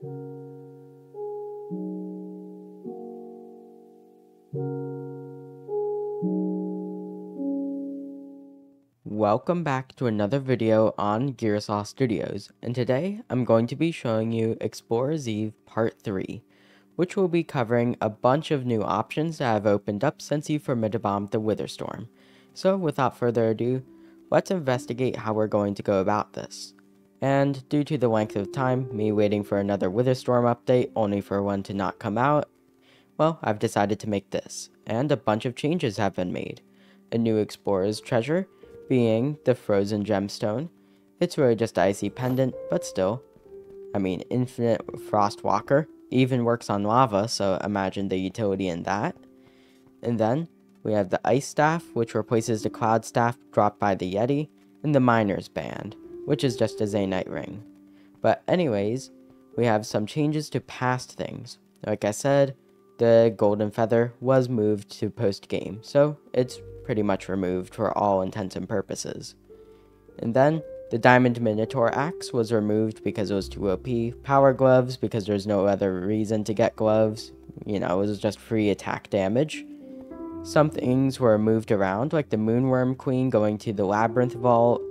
Welcome back to another video on Gearsaw Studios, and today I'm going to be showing you Explorer's Eve Part 3, which will be covering a bunch of new options that have opened up since you bombed the Witherstorm. So without further ado, let's investigate how we're going to go about this. And due to the length of time, me waiting for another Witherstorm update only for one to not come out, well, I've decided to make this, and a bunch of changes have been made. A new Explorer's Treasure, being the Frozen Gemstone. It's really just an icy pendant, but still. I mean, Infinite Frost Walker even works on lava, so imagine the utility in that. And then, we have the Ice Staff, which replaces the Cloud Staff dropped by the Yeti, and the Miner's Band, which is just a Zanite Ring. But anyways, we have some changes to past things. Like I said, the Golden Feather was moved to post-game, so it's pretty much removed for all intents and purposes. And then, the Diamond Minotaur Axe was removed because it was too OP, Power Gloves because there's no other reason to get gloves, you know, it was just free attack damage. Some things were moved around, like the Moonworm Queen going to the Labyrinth Vault,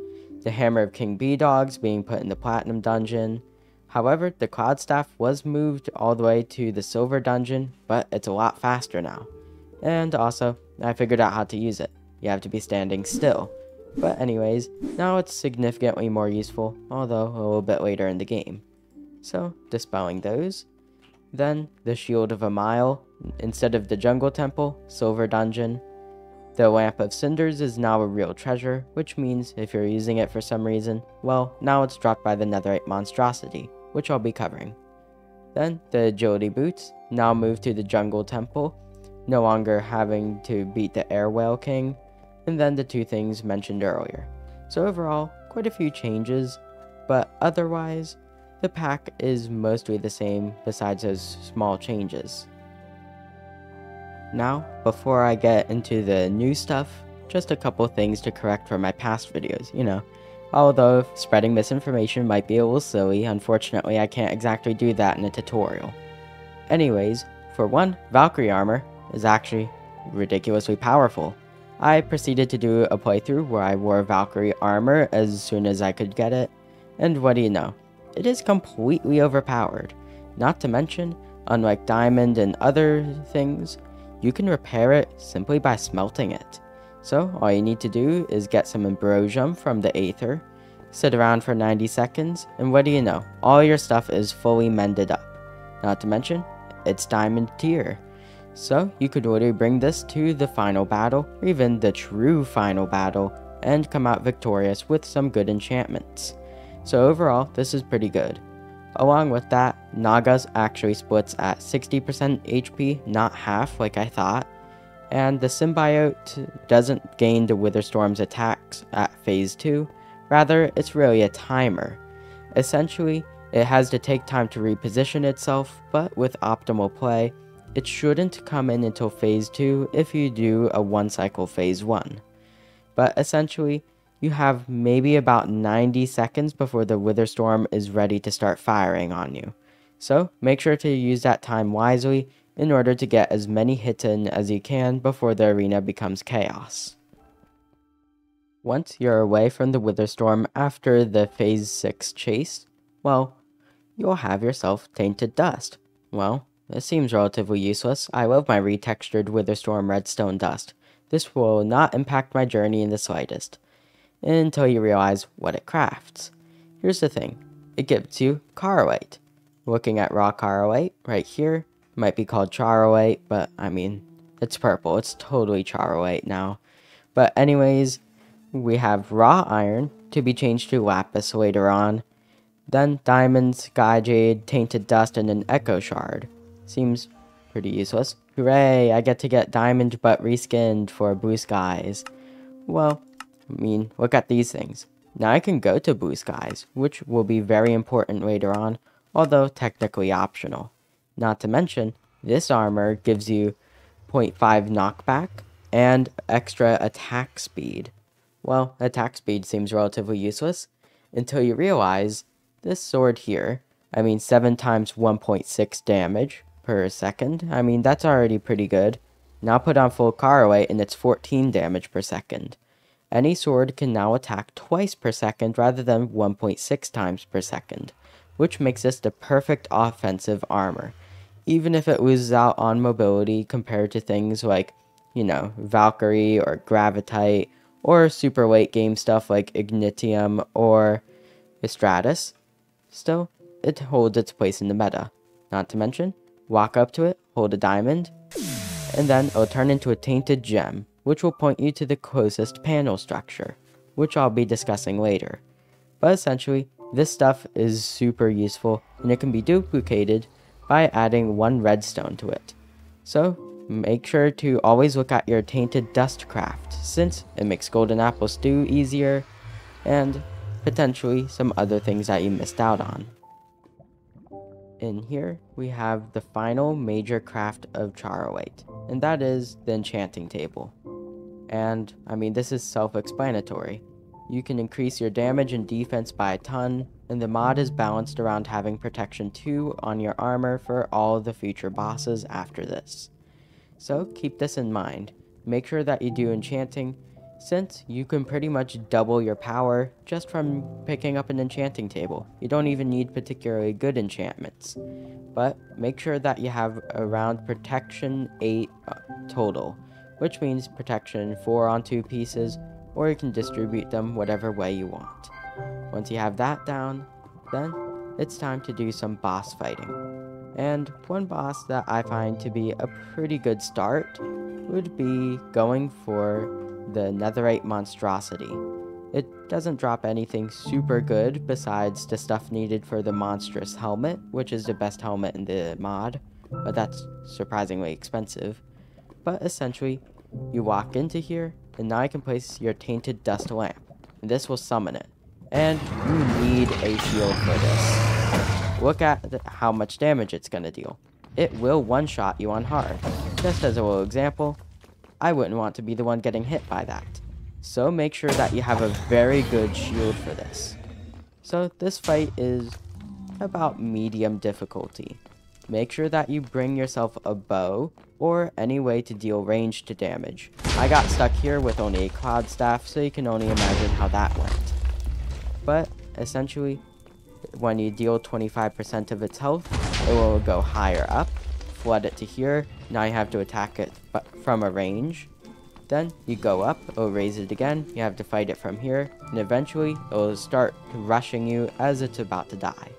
the Hammer of King B-Dogs being put in the Platinum Dungeon. However, the Cloud Staff was moved all the way to the Silver Dungeon, but it's a lot faster now. And also, I figured out how to use it. You have to be standing still. But anyways, now it's significantly more useful, although a little bit later in the game. So, dispelling those. Then, the Shield of a Mile. Instead of the Jungle Temple, Silver Dungeon. The Lamp of Cinders is now a real treasure, which means if you're using it for some reason, well, now it's dropped by the Netherite Monstrosity, which I'll be covering. Then, the Agility Boots, now moved to the Jungle Temple, no longer having to beat the Air Whale King, and then the two things mentioned earlier. So overall, quite a few changes, but otherwise, the pack is mostly the same besides those small changes. Now, before I get into the new stuff, just a couple things to correct from my past videos, you know. Although spreading misinformation might be a little silly, unfortunately I can't exactly do that in a tutorial. Anyways, for one, Valkyrie Armor is actually ridiculously powerful. I proceeded to do a playthrough where I wore Valkyrie Armor as soon as I could get it, and what do you know? It is completely overpowered. Not to mention, unlike Diamond and other things, you can repair it simply by smelting it. So all you need to do is get some Ambrosium from the Aether, sit around for 90 seconds, and what do you know? All your stuff is fully mended up. Not to mention, it's Diamond tier. So you could literally bring this to the final battle, or even the true final battle, and come out victorious with some good enchantments. So overall, this is pretty good. Along with that, Naga's actually splits at 60% HP, not half like I thought, and the Symbiote doesn't gain the Witherstorm's attacks at Phase 2, rather it's really a timer. Essentially, it has to take time to reposition itself, but with optimal play, it shouldn't come in until Phase 2 if you do a one cycle Phase 1. But essentially, you have maybe about 90 seconds before the Witherstorm is ready to start firing on you. So make sure to use that time wisely in order to get as many hits in as you can before the arena becomes chaos. Once you're away from the Witherstorm after the Phase 6 chase, well, you'll have yourself Tainted Dust. Well, it seems relatively useless. I love my retextured Witherstorm Redstone Dust. This will not impact my journey in the slightest, until you realize what it crafts. Here's the thing, it gives you Charoite. Looking at raw Charoite right here, might be called Charoite, but I mean, it's purple, it's totally Charoite now. But anyways, we have raw iron to be changed to lapis later on, then diamonds, sky jade, tainted dust, and an echo shard. Seems pretty useless. Hooray, I get to get diamond but reskinned for blue skies. Well, I mean, look at these things. Now I can go to blue skies, which will be very important later on, although technically optional. Not to mention, this armor gives you 0.5 knockback and extra attack speed. Well, attack speed seems relatively useless, until you realize this sword here I mean, 7 times 1.6 damage per second. I mean, that's already pretty good. Now put on full Charoite and it's 14 damage per second. Any sword can now attack twice per second rather than 1.6 times per second, which makes this the perfect offensive armor, even if it loses out on mobility compared to things like, Valkyrie or Gravitite, or super late game stuff like Ignitium or Stratus. Still, it holds its place in the meta. Not to mention, walk up to it, hold a diamond, and then it'll turn into a tainted gem, which will point you to the closest panel structure, which I'll be discussing later. But essentially, this stuff is super useful, and it can be duplicated by adding 1 redstone to it. So, make sure to always look at your Tainted Dust craft, since it makes golden apple stew easier, and potentially some other things that you missed out on. In here, we have the final major craft of Charoite, and that is the Enchanting Table. And, I mean, this is self-explanatory. You can increase your damage and defense by a ton, and the mod is balanced around having protection 2 on your armor for all the future bosses after this. So keep this in mind. Make sure that you do enchanting, since you can pretty much double your power just from picking up an enchanting table. You don't even need particularly good enchantments. But make sure that you have around protection 8 total, which means protection 4 on 2 pieces, or you can distribute them whatever way you want. Once you have that down, then it's time to do some boss fighting. And one boss that I find to be a pretty good start would be going for the Netherite Monstrosity. It doesn't drop anything super good besides the stuff needed for the monstrous helmet, which is the best helmet in the mod, but that's surprisingly expensive. But essentially, you walk into here, and now you can place your Tainted Dust lamp, and this will summon it. And you need a shield for this. Look at how much damage it's going to deal. It will one-shot you on hard. Just as a little example, I wouldn't want to be the one getting hit by that. So make sure that you have a very good shield for this. So this fight is about medium difficulty. Make sure that you bring yourself a bow or any way to deal ranged damage. I got stuck here with only a cloud staff, so you can only imagine how that went. But essentially, when you deal 25% of its health, it will go higher up, flood it to here. Now you have to attack it from a range. Then you go up, it'll raise it again, you have to fight it from here, and eventually it'll start rushing you as it's about to die.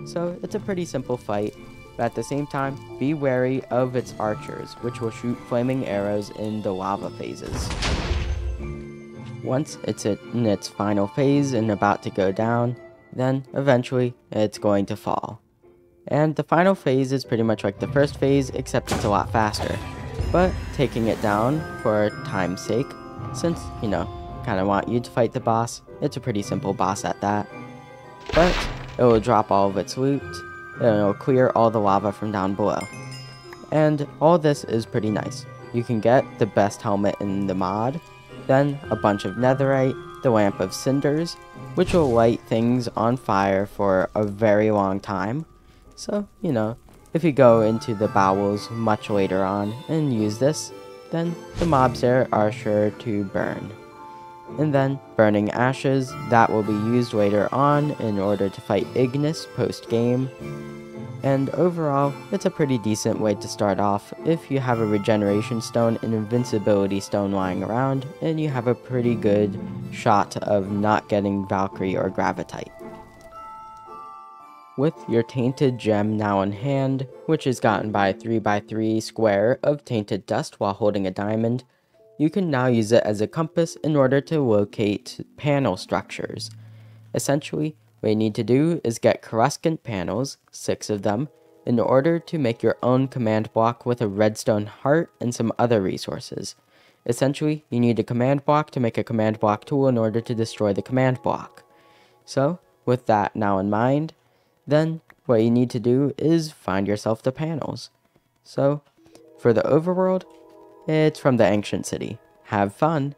So it's a pretty simple fight, but at the same time, be wary of its archers, which will shoot flaming arrows in the lava phases. Once it's in its final phase and about to go down, then eventually it's going to fall. And the final phase is pretty much like the first phase, except it's a lot faster. But taking it down for time's sake, since, kind of want you to fight the boss, it's a pretty simple boss at that. But it will drop all of its loot, and it will clear all the lava from down below. And all this is pretty nice. You can get the best helmet in the mod, then a bunch of netherite, the lamp of cinders, which will light things on fire for a very long time. So, if you go into the bowels much later on and use this, then the mobs there are sure to burn. And then burning ashes, that will be used later on in order to fight Ignis post-game. And overall, it's a pretty decent way to start off if you have a regeneration stone and invincibility stone lying around, and you have a pretty good shot of not getting Valkyrie or Gravitite. With your Tainted Gem now in hand, which is gotten by a 3x3 square of Tainted Dust while holding a diamond, you can now use it as a compass in order to locate panel structures. Essentially, what you need to do is get coruscant panels, 6 of them, in order to make your own command block with a redstone heart and some other resources. Essentially, you need a command block to make a command block tool in order to destroy the command block. So, with that now in mind, then what you need to do is find yourself the panels. So, for the overworld, it's from the ancient city. Have fun.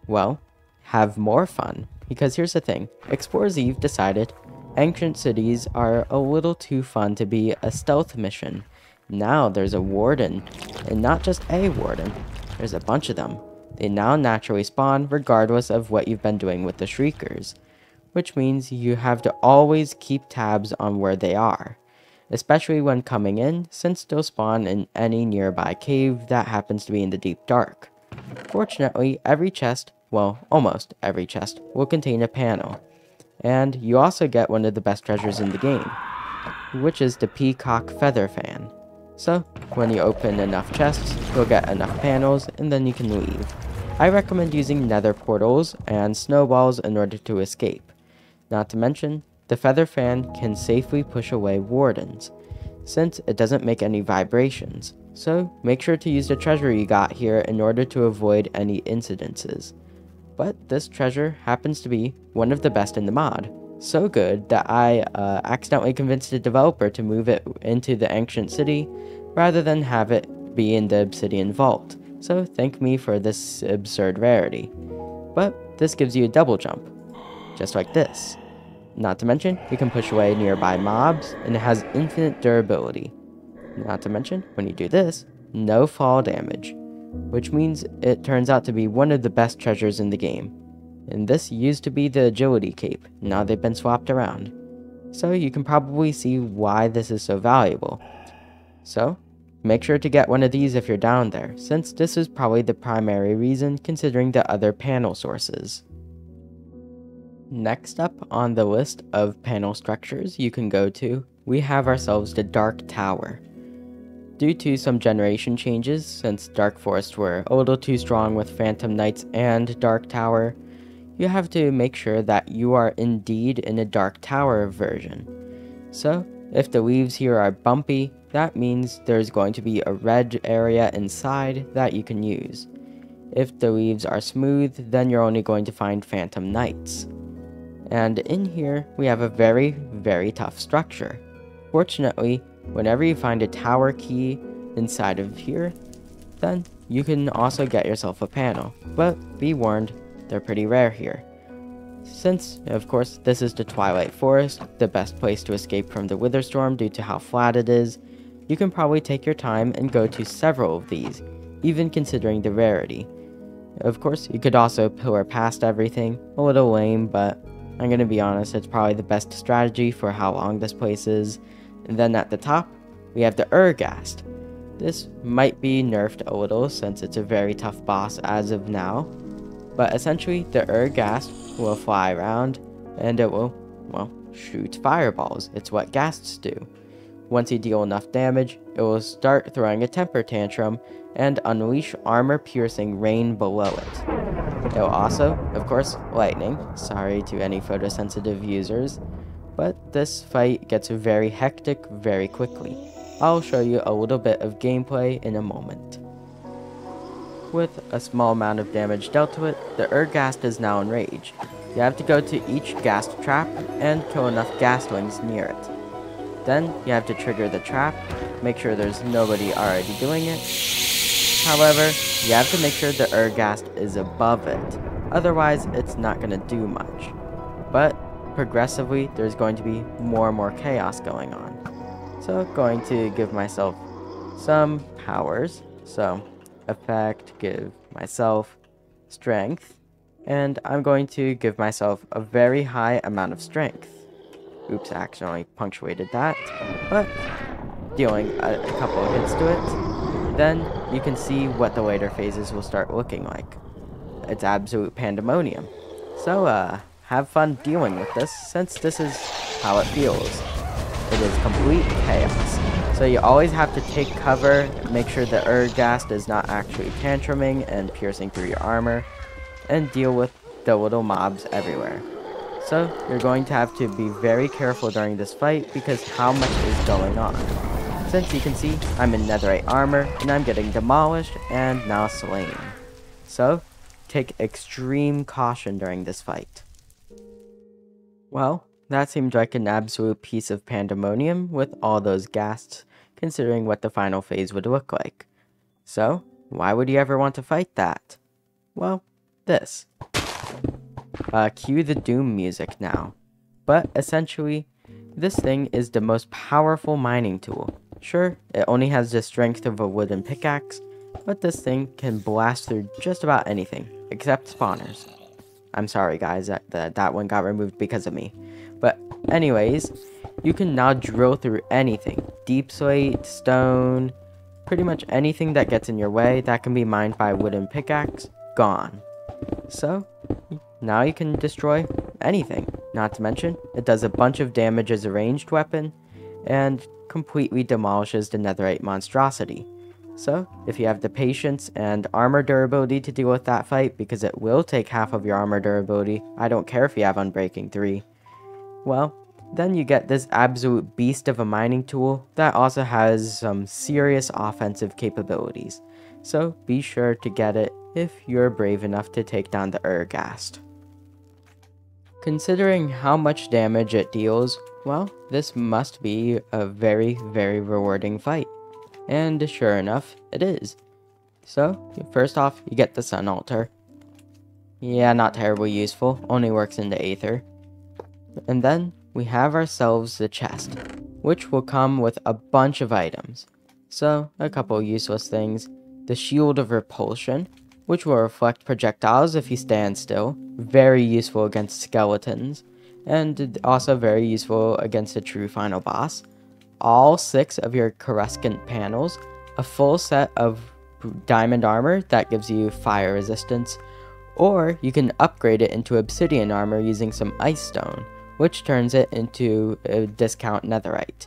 Well, have more fun. Because here's the thing, Explorers Eve decided, Ancient cities are a little too fun to be a stealth mission. Now there's a warden, and not just a warden, there's a bunch of them. They now naturally spawn regardless of what you've been doing with the Shriekers, which means you have to always keep tabs on where they are, especially when coming in, since they'll spawn in any nearby cave that happens to be in the deep dark. Fortunately, every chest, well, almost every chest, will contain a panel. And you also get one of the best treasures in the game, which is the Peacock Feather Fan. So, when you open enough chests, you'll get enough panels, and then you can leave. I recommend using nether portals and snowballs in order to escape. Not to mention, the Feather Fan can safely push away wardens, since it doesn't make any vibrations. So, make sure to use the treasure you got here in order to avoid any incidences. But this treasure happens to be one of the best in the mod. So good that I accidentally convinced the developer to move it into the ancient city rather than have it be in the obsidian vault. So thank me for this absurd rarity. But this gives you a double jump, just like this. Not to mention, you can push away nearby mobs, and it has infinite durability. Not to mention, when you do this, no fall damage, which means it turns out to be one of the best treasures in the game. And this used to be the agility cape, now they've been swapped around. So you can probably see why this is so valuable. So, make sure to get one of these if you're down there, since this is probably the primary reason considering the other panel sources. Next up on the list of panel structures you can go to, we have ourselves the Dark Tower. Due to some generation changes, since Dark Forests were a little too strong with Phantom Knights and Dark Tower, you have to make sure that you are indeed in a Dark Tower version. So, if the leaves here are bumpy, that means there's going to be a red area inside that you can use. If the leaves are smooth, then you're only going to find Phantom Knights. And in here, we have a very, very tough structure. Fortunately, whenever you find a tower key inside of here, then you can also get yourself a panel. But be warned, they're pretty rare here. Since, of course, this is the Twilight Forest, the best place to escape from the Witherstorm due to how flat it is, you can probably take your time and go to several of these, even considering the rarity. Of course, you could also pillar past everything, a little lame, but I'm gonna be honest, it's probably the best strategy for how long this place is. And then at the top, we have the Urghast. This might be nerfed a little since it's a very tough boss as of now, but essentially the Urghast will fly around and it will, well, shoot fireballs. It's what ghasts do. Once you deal enough damage, it will start throwing a temper tantrum and unleash armor-piercing rain below it. It will also, of course, lightning. Sorry to any photosensitive users. But this fight gets very hectic very quickly. I'll show you a little bit of gameplay in a moment. With a small amount of damage dealt to it, the Urghast is now Enrage. You have to go to each ghast trap and kill enough ghaslings near it. Then you have to trigger the trap, make sure there's nobody already doing it. However, you have to make sure the Urghast is above it, otherwise it's not going to do much. But progressively, there's going to be more and more chaos going on. So, going to give myself some powers. So, effect, give myself strength, and I'm going to give myself a very high amount of strength. Oops, I accidentally punctuated that, but dealing a couple of hits to it, then you can see what the later phases will start looking like. It's absolute pandemonium. So, have fun dealing with this, since this is how it feels. It is complete chaos. So you always have to take cover, make sure the Urghast is not actually tantruming and piercing through your armor, and deal with the little mobs everywhere. So you're going to have to be very careful during this fight because how much is going on. Since you can see, I'm in netherite armor and I'm getting demolished and now slain. So take extreme caution during this fight. Well, that seemed like an absolute piece of pandemonium with all those ghasts, considering what the final phase would look like. So, why would you ever want to fight that? Well, this. Cue the Doom music now. But essentially, this thing is the most powerful mining tool. Sure, it only has the strength of a wooden pickaxe, but this thing can blast through just about anything, except spawners. I'm sorry guys, that one got removed because of me. But anyways, you can now drill through anything. Deep slate, stone, pretty much anything that gets in your way that can be mined by a wooden pickaxe, gone. So, now you can destroy anything. Not to mention, it does a bunch of damage as a ranged weapon, and completely demolishes the netherite monstrosity. So, if you have the patience and armor durability to deal with that fight, because it will take half of your armor durability, I don't care if you have Unbreaking 3, well, then you get this absolute beast of a mining tool that also has some serious offensive capabilities. So, be sure to get it if you're brave enough to take down the Urghast. Considering how much damage it deals, well, this must be a very, very rewarding fight. And sure enough, it is. So, first off, you get the Sun Altar. Yeah, not terribly useful, only works in the Aether. And then, we have ourselves the chest, which will come with a bunch of items. So, a couple useless things. The Shield of Repulsion, which will reflect projectiles if you stand still, very useful against skeletons, and also very useful against a true final boss. All 6 of your Coruscant panels, a full set of diamond armor that gives you fire resistance, or you can upgrade it into obsidian armor using some ice stone, which turns it into a discount netherite.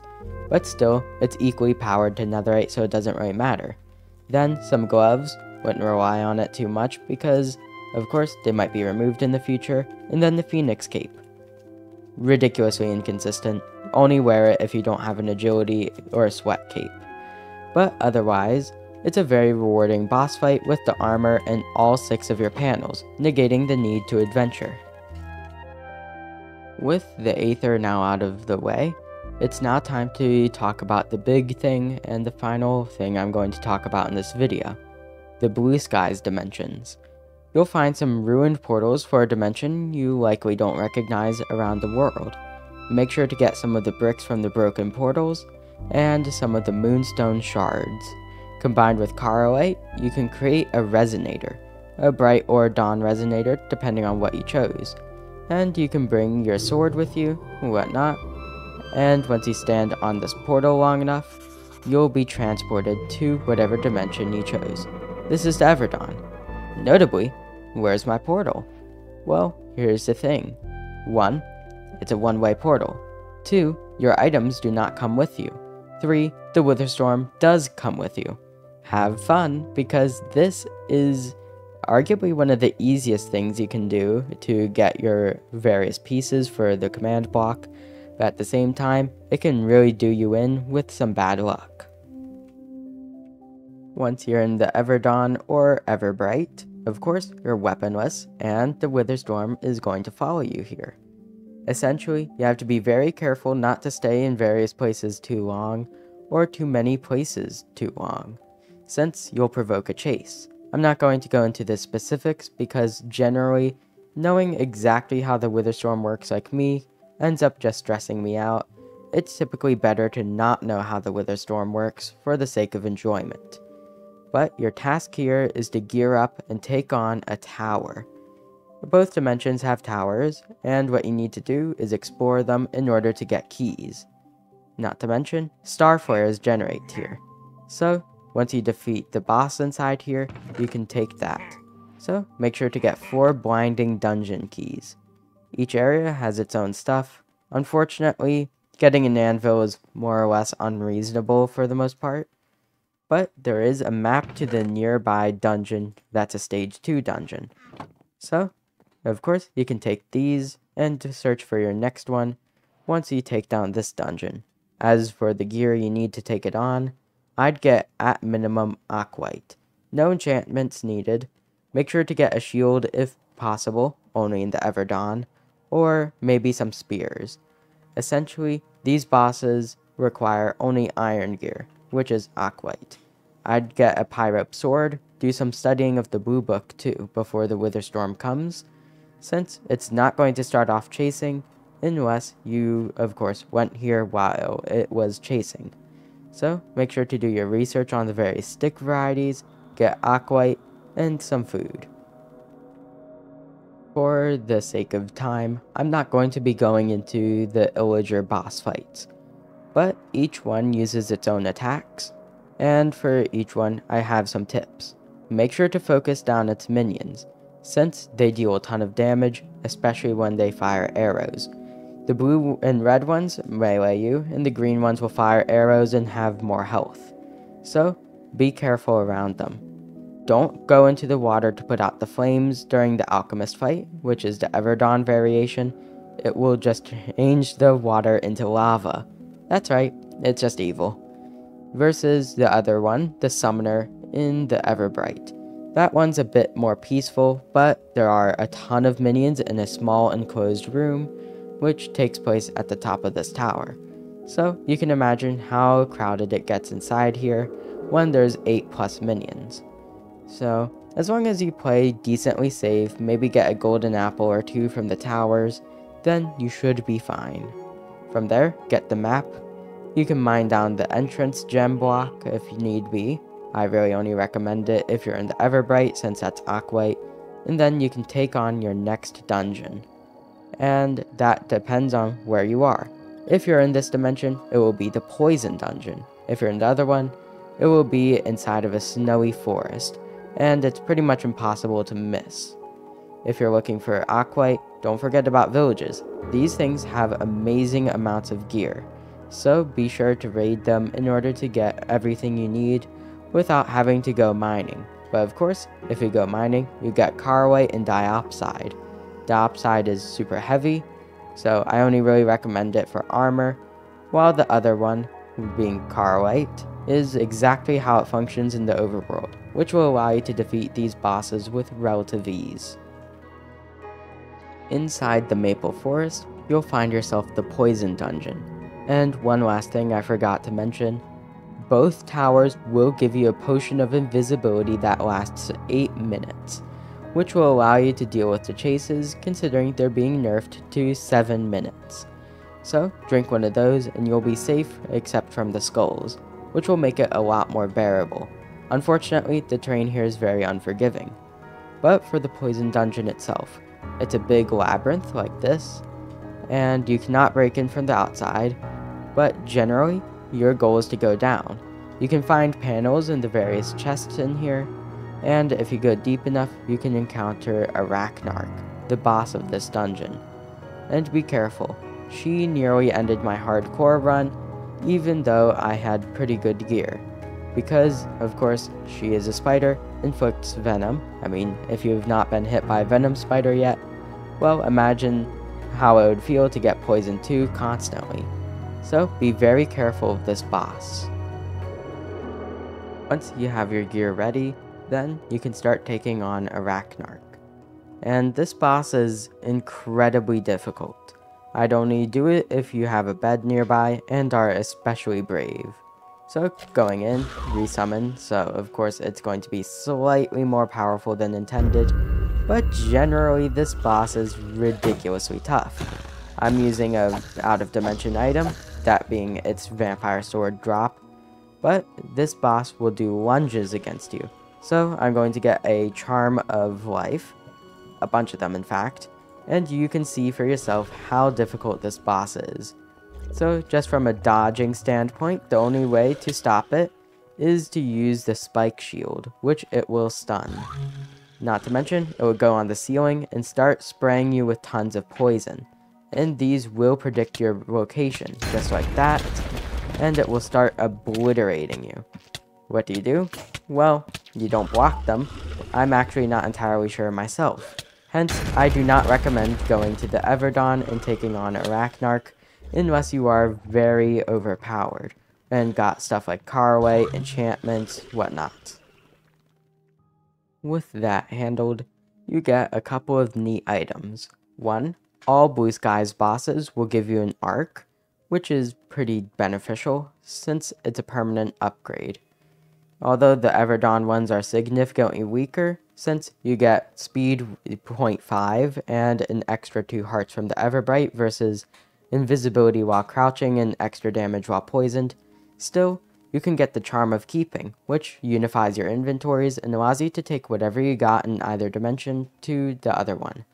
But still, it's equally powered to netherite, so it doesn't really matter. Then some gloves, wouldn't rely on it too much because, of course, they might be removed in the future, and then the Phoenix Cape. Ridiculously inconsistent, only wear it if you don't have an agility or a sweat cape. But otherwise, it's a very rewarding boss fight with the armor and all 6 of your panels, negating the need to adventure. With the Aether now out of the way, it's now time to talk about the big thing and the final thing I'm going to talk about in this video. The Blue Skies dimensions. You'll find some ruined portals for a dimension you likely don't recognize around the world. Make sure to get some of the bricks from the broken portals, and some of the moonstone shards. Combined with Charoite, you can create a resonator, a bright or dawn resonator depending on what you chose. And you can bring your sword with you, whatnot, and once you stand on this portal long enough, you'll be transported to whatever dimension you chose. This is Everdawn. Notably, where's my portal? Well, here's the thing. 1. It's a one-way portal. 2. Your items do not come with you. 3. The Witherstorm does come with you. Have fun, because this is arguably one of the easiest things you can do to get your various pieces for the command block, but at the same time, it can really do you in with some bad luck. Once you're in the Everdawn or Everbright, of course, you're weaponless, and the Witherstorm is going to follow you here. Essentially, you have to be very careful not to stay in various places too long, or too many places too long, since you'll provoke a chase. I'm not going to go into the specifics because generally, knowing exactly how the Witherstorm works like me ends up just stressing me out. It's typically better to not know how the Witherstorm works for the sake of enjoyment. But your task here is to gear up and take on a tower. Both dimensions have towers, and what you need to do is explore them in order to get keys. Not to mention, star flares generate here. So, once you defeat the boss inside here, you can take that. So, make sure to get 4 blinding dungeon keys. Each area has its own stuff. Unfortunately, getting an anvil is more or less unreasonable for the most part. But there is a map to the nearby dungeon that's a stage 2 dungeon. So, of course, you can take these and search for your next one once you take down this dungeon. As for the gear you need to take it on, I'd get at minimum Aquite. No enchantments needed. Make sure to get a shield if possible, only in the Everdawn, or maybe some spears. Essentially, these bosses require only iron gear, which is Aquite. I'd get a Pyrope sword, do some studying of the Blue Book too before the Witherstorm comes, since it's not going to start off chasing, unless you, of course, went here while it was chasing. So make sure to do your research on the various stick varieties, get aquite, and some food. For the sake of time, I'm not going to be going into the Illager boss fights, but each one uses its own attacks, and for each one I have some tips. Make sure to focus down its minions, since they deal a ton of damage, especially when they fire arrows. The blue and red ones melee you, and the green ones will fire arrows and have more health. So, be careful around them. Don't go into the water to put out the flames during the alchemist fight, which is the Everdawn variation. It will just change the water into lava. That's right, it's just evil. Versus the other one, the summoner in the Everbright. That one's a bit more peaceful, but there are a ton of minions in a small enclosed room, which takes place at the top of this tower. So you can imagine how crowded it gets inside here when there's 8+ minions. So as long as you play decently safe, maybe get a golden apple or 2 from the towers, then you should be fine. From there, get the map. You can mine down the entrance gem block if need be. I really only recommend it if you're in the Everbright, since that's aquite, and then you can take on your next dungeon. And that depends on where you are. If you're in this dimension, it will be the poison dungeon. If you're in the other one, it will be inside of a snowy forest, and it's pretty much impossible to miss. If you're looking for aquite, don't forget about villages. These things have amazing amounts of gear, so be sure to raid them in order to get everything you need without having to go mining. But of course, if you go mining, you get Charoite and diopside. Diopside is super heavy, so I only really recommend it for armor, while the other one, being Charoite, is exactly how it functions in the overworld, which will allow you to defeat these bosses with relative ease. Inside the Maple Forest, you'll find yourself the Poison Dungeon. And one last thing I forgot to mention, both towers will give you a potion of invisibility that lasts 8 minutes, which will allow you to deal with the chases, considering they're being nerfed to 7 minutes. So drink one of those and you'll be safe except from the skulls, which will make it a lot more bearable. Unfortunately, the terrain here is very unforgiving. But for the Poison Dungeon itself, it's a big labyrinth like this, and you cannot break in from the outside, but generally, your goal is to go down. You can find panels in the various chests in here, and if you go deep enough, you can encounter a Raknar, the boss of this dungeon. And be careful, she nearly ended my hardcore run, even though I had pretty good gear. Because, of course, she is a spider, inflicts venom. I mean, if you've not been hit by a venom spider yet, well, imagine how it would feel to get poisoned too constantly. So be very careful of this boss. Once you have your gear ready, then you can start taking on a Raknar. And this boss is incredibly difficult. I'd only do it if you have a bed nearby and are especially brave. So going in, resummon, so of course it's going to be slightly more powerful than intended, but generally this boss is ridiculously tough. I'm using a out of dimension item, that being its vampire sword drop, but this boss will do lunges against you. So I'm going to get a charm of life, a bunch of them in fact, and you can see for yourself how difficult this boss is. So just from a dodging standpoint, the only way to stop it is to use the spike shield, which it will stun. Not to mention, it will go on the ceiling and start spraying you with tons of poison. And these will predict your location, just like that, and it will start obliterating you. What do? Well, you don't block them. I'm actually not entirely sure myself. Hence, I do not recommend going to the Everdawn and taking on a Raknar, unless you are very overpowered and got stuff like Carway, enchantments, whatnot. With that handled, you get a couple of neat items. One, all Blue Skies bosses will give you an arc, which is pretty beneficial since it's a permanent upgrade. Although the Everdawn ones are significantly weaker, since you get speed 0.5 and an extra 2 hearts from the Everbright versus invisibility while crouching and extra damage while poisoned. Still, you can get the Charm of Keeping, which unifies your inventories and allows you to take whatever you got in either dimension to the other one,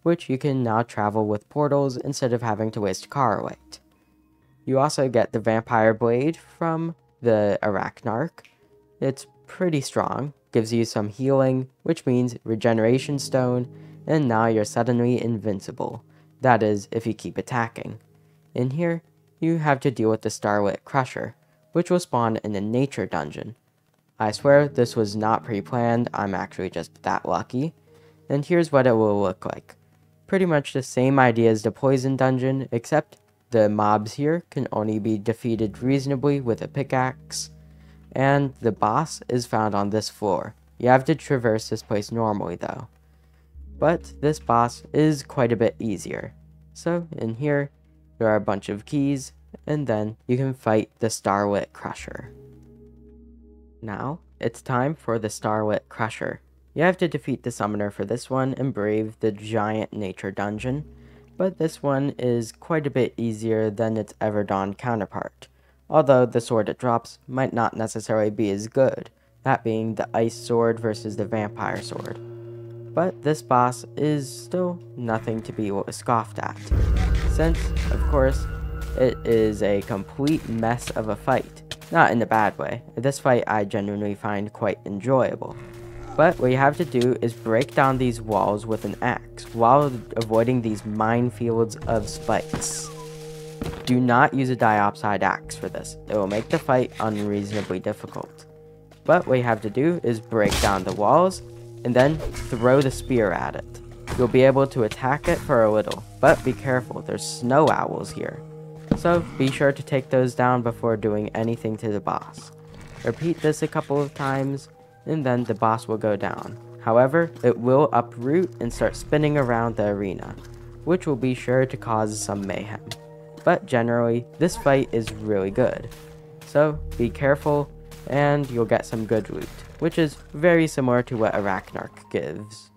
which you can now travel with portals instead of having to waste Charoite. You also get the Vampire Blade from the Raknar. It's pretty strong, gives you some healing, which means Regeneration Stone, and now you're suddenly invincible. That is, if you keep attacking. In here, you have to deal with the Starit Crusher, which will spawn in a nature dungeon. I swear this was not pre-planned, I'm actually just that lucky. And here's what it will look like. Pretty much the same idea as the poison dungeon, except the mobs here can only be defeated reasonably with a pickaxe, and the boss is found on this floor. You have to traverse this place normally though. But this boss is quite a bit easier. So in here, there are a bunch of keys, and then you can fight the Starit Crusher. Now, it's time for the Starit Crusher. You have to defeat the summoner for this one and brave the giant nature dungeon, but this one is quite a bit easier than its Everdawn counterpart, although the sword it drops might not necessarily be as good, that being the ice sword versus the vampire sword. But this boss is still nothing to be scoffed at, since, of course, it is a complete mess of a fight. Not in a bad way. This fight I genuinely find quite enjoyable. But what you have to do is break down these walls with an axe, while avoiding these minefields of spikes. Do not use a diopside axe for this. It will make the fight unreasonably difficult. But what you have to do is break down the walls, and then throw the spear at it. You'll be able to attack it for a little, but be careful, there's snow owls here. So be sure to take those down before doing anything to the boss. Repeat this a couple of times, and then the boss will go down. However, it will uproot and start spinning around the arena, which will be sure to cause some mayhem. But generally, this fight is really good. So be careful, and you'll get some good loot, which is very similar to what a Raknar gives.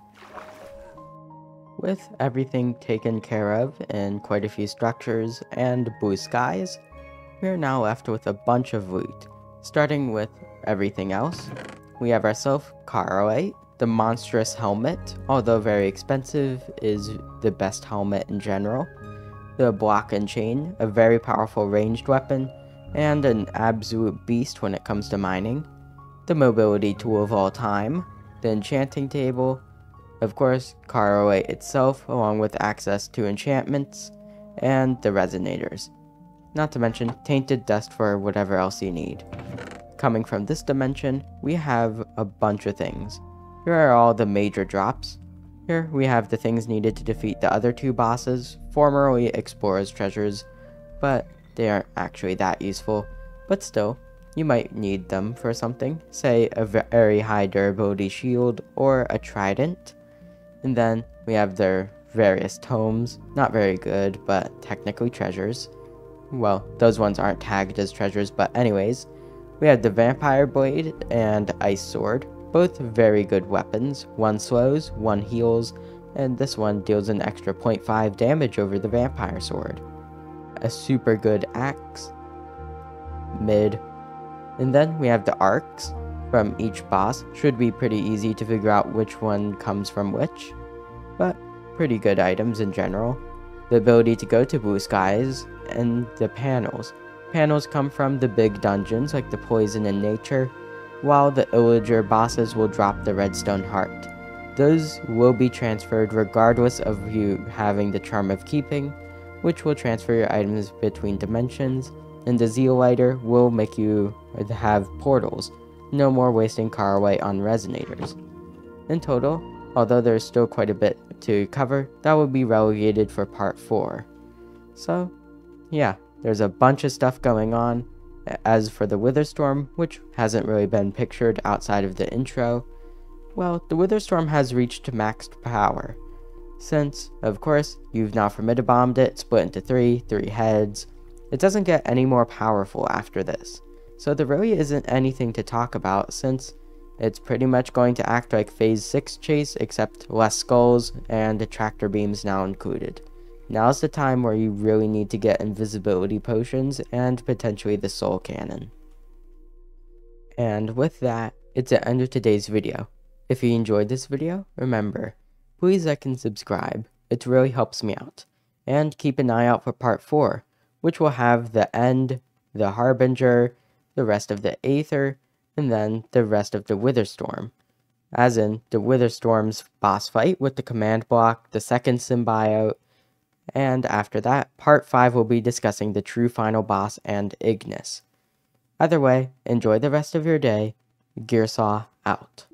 With everything taken care of and quite a few structures and blue skies, we are now left with a bunch of loot. Starting with everything else, we have ourselves Charoite, the monstrous helmet, although very expensive, is the best helmet in general. The block and chain, a very powerful ranged weapon, and an absolute beast when it comes to mining. The mobility tool of all time, the Enchanting Table, of course, Charoite itself, along with access to enchantments, and the resonators. Not to mention Tainted Dust for whatever else you need. Coming from this dimension, we have a bunch of things. Here are all the major drops. Here we have the things needed to defeat the other two bosses, formerly Explorer's treasures, but they aren't actually that useful. But still, you might need them for something, say a very high durability shield or a trident. And then we have their various tomes, not very good, but technically treasures. Well, those ones aren't tagged as treasures, but anyways, we have the Vampire Blade and Ice Sword, both very good weapons. One slows, one heals, and this one deals an extra 0.5 damage over the Vampire Sword. A super good axe, mid, and then we have the arcs from each boss. Should be pretty easy to figure out which one comes from which, but pretty good items in general. The ability to go to blue skies, and the panels. Panels come from the big dungeons like the poison and nature, while the illager bosses will drop the redstone heart. Those will be transferred regardless of you having the Charm of Keeping, which will transfer your items between dimensions, and the zeoliter will make you have portals, no more wasting Charoite on resonators. In total, although there's still quite a bit to cover, that will be relegated for part 4. So, yeah, there's a bunch of stuff going on. As for the Witherstorm, which hasn't really been pictured outside of the intro, well, the Witherstorm has reached maxed power. Since, of course, you've now Formida-bombed it, split into 3 heads, it doesn't get any more powerful after this. So there really isn't anything to talk about since It's pretty much going to act like Phase 6 Chase, except less skulls and tractor beams now included. Now's the time where you really need to get invisibility potions and potentially the soul cannon. And with that, it's the end of today's video. If you enjoyed this video, remember, please like and subscribe. It really helps me out. And keep an eye out for part 4, which will have the End, the Harbinger, the rest of the Aether, and then the rest of the Witherstorm. As in, the Witherstorm's boss fight with the command block, the second symbiote, and after that, part 5 will be discussing the true final boss and Ignis. Either way, enjoy the rest of your day. Gearsaw out.